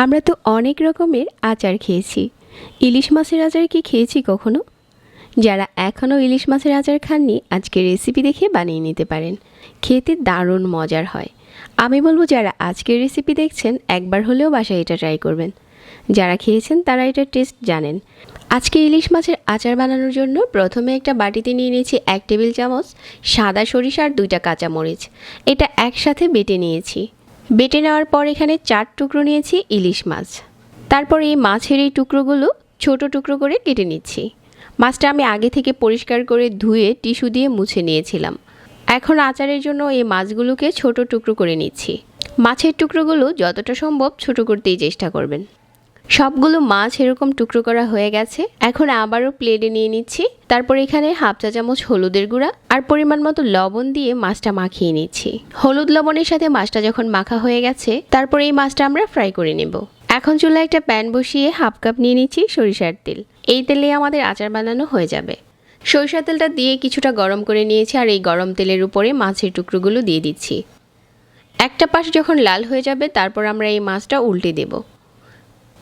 আমরা তো অনেক রকমের আচার খেয়েছি। ইলিশ মাছের আচার কি খেয়েছি কখনো? যারা এখনও ইলিশ মাছের আচার খাননি, আজকের রেসিপি দেখে বানিয়ে নিতে পারেন। খেতে দারুণ মজার হয়। আমি বলবো যারা আজকের রেসিপি দেখছেন একবার হলেও বাসায় এটা ট্রাই করবেন। যারা খেয়েছেন তারা এটার টেস্ট জানেন। আজকে ইলিশ মাছের আচার বানানোর জন্য প্রথমে একটা বাটিতে নিয়ে নিয়েছি 1 টেবিল চামচ সাদা সরিষা আর 2টা কাঁচামরিচ। এটা একসাথে বেটে নিয়েছি। বেটে নেওয়ার পর এখানে 4 টুকরো নিয়েছি ইলিশ মাছ। তারপর এই মাছের এই টুকরোগুলো ছোট টুকরো করে কেটে নিচ্ছি। মাছটা আমি আগে থেকে পরিষ্কার করে ধুয়ে টিস্যু দিয়ে মুছে নিয়েছিলাম। এখন আচারের জন্য এই মাছগুলোকে ছোট টুকরো করে নিচ্ছি। মাছের টুকরোগুলো যতটা সম্ভব ছোট করতেই চেষ্টা করবেন। সবগুলো মাছ এরকম টুকরো করা হয়ে গেছে। এখন আবারও প্লেটে নিয়ে নিচ্ছি। তারপর এখানে হাফ চা চামচ হলুদের গুঁড়া আর পরিমাণ মতো লবণ দিয়ে মাছটা মাখিয়ে নিচ্ছি। হলুদ লবণের সাথে মাছটা যখন মাখা হয়ে গেছে, তারপর এই মাছটা আমরা ফ্রাই করে নেব। এখন চুলায় একটা প্যান বসিয়ে হাফ কাপ নিয়ে নিচ্ছি সরিষার তেল। এই তেলে আমাদের আচার বানানো হয়ে যাবে। সরিষার তেলটা দিয়ে কিছুটা গরম করে নিয়েছি আর এই গরম তেলের উপরে মাছের টুকরোগুলো দিয়ে দিচ্ছি। একটা পাশ যখন লাল হয়ে যাবে, তারপর আমরা এই মাছটা উল্টে দেব।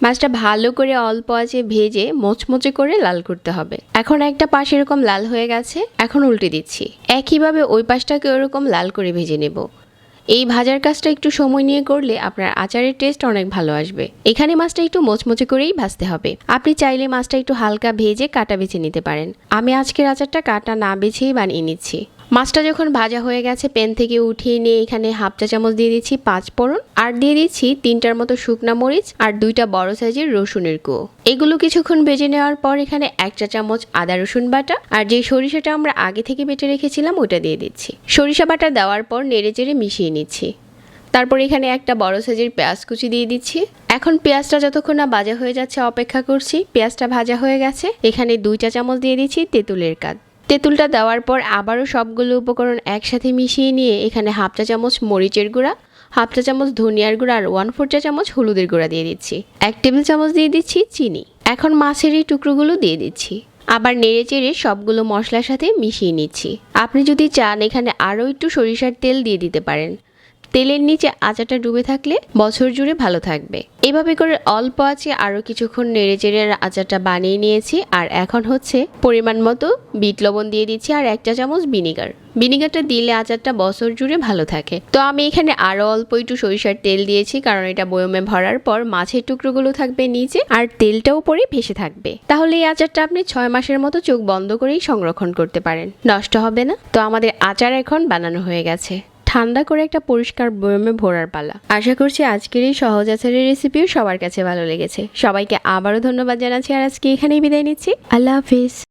মাছটা ভালো করে অল্প আঁচে ভেজে মোচমোচে করে লাল করতে হবে। এখন একটা পাশ এরকম লাল হয়ে গেছে, এখন উল্টে দিচ্ছি। একইভাবে ওই পাশটাকে ওরকম লাল করে ভেজে নেব। এই ভাজার কাজটা একটু সময় নিয়ে করলে আপনার আচারের টেস্ট অনেক ভালো আসবে। এখানে মাছটা একটু মোচমোচে করেই ভাজতে হবে। আপনি চাইলে মাছটা একটু হালকা ভেজে কাটা বেছে নিতে পারেন। আমি আজকের আচারটা কাটা না বেছেই বানিয়ে নিচ্ছি। মাছটা যখন ভাজা হয়ে গেছে, প্যান থেকে উঠিয়ে নিয়ে এখানে হাফ চা চামচ দিয়ে দিচ্ছি 5 ফোড়ন আর দিয়ে দিচ্ছি 3টার মতো শুকনা মরিচ আর 2টা বড় সাইজের রসুনের কুয়ো। এগুলো কিছুক্ষণ ভেজে নেওয়ার পর এখানে 1 চা চামচ আদা রসুন বাটা আর যে সরিষাটা আমরা আগে থেকে বেটে রেখেছিলাম ওটা দিয়ে দিচ্ছি। সরিষা বাটা দেওয়ার পর নেড়েচেড়ে মিশিয়ে নিচ্ছি। তারপর এখানে একটা বড় সাইজের পেঁয়াজ কুচি দিয়ে দিচ্ছি। এখন পেঁয়াজটা যতক্ষণ না ভাজা হয়ে যাচ্ছে অপেক্ষা করছি। পেঁয়াজটা ভাজা হয়ে গেছে, এখানে 2 চা চামচ দিয়ে দিচ্ছি তেঁতুলের কাঠ। তেঁতুলটা দেওয়ার পর আবারও সবগুলো উপকরণ একসাথে মিশিয়ে নিয়ে এখানে হাফ চা চামচ মরিচের গুঁড়া, হাফ চা চামচ ধনিয়ার গুঁড়া আর 1/4 চা চামচ হলুদের গুঁড়া দিয়ে দিচ্ছি। 1 টেবিল চামচ দিয়ে দিচ্ছি চিনি। এখন মাছের এই টুকরোগুলো দিয়ে দিচ্ছি। আবার নেড়েচেড়ে সবগুলো মশলার সাথে মিশিয়ে নিচ্ছি। আপনি যদি চান এখানে আরও একটু সরিষার তেল দিয়ে দিতে পারেন। তেলের নিচে আচারটা ডুবে থাকলে বছর জুড়ে ভালো থাকবে। এভাবে করে অল্প আঁচে আরও কিছুক্ষণ নেড়েচেড়ে আচারটা বানিয়ে নিয়েছি। আর এখন হচ্ছে পরিমাণ মতো বিট লবণ দিয়ে দিচ্ছি আর 1 চা চামচ ভিনিগার। ভিনিগারটা দিলে আচারটা বছর জুড়ে ভালো থাকে। তো আমি এখানে আরও অল্প একটু সরিষার তেল দিয়েছি, কারণ এটা বয়মে ভরার পর মাছের টুকরোগুলো থাকবে নিচে আর তেলটা উপরে ভেসে থাকবে। তাহলে এই আচারটা আপনি 6 মাসের মতো চোখ বন্ধ করেই সংরক্ষণ করতে পারেন, নষ্ট হবে না। তো আমাদের আচার এখন বানানো হয়ে গেছে। ঠান্ডা করে একটা পরিষ্কার বয়মে ভরার পালা। আশা করছি আজকের এই সহজ আচারের রেসিপিও সবার কাছে ভালো লেগেছে। সবাইকে আবারও ধন্যবাদ জানাচ্ছি আর আজকে এখানেই বিদায় নিচ্ছি। আল্লাহ হাফিজ।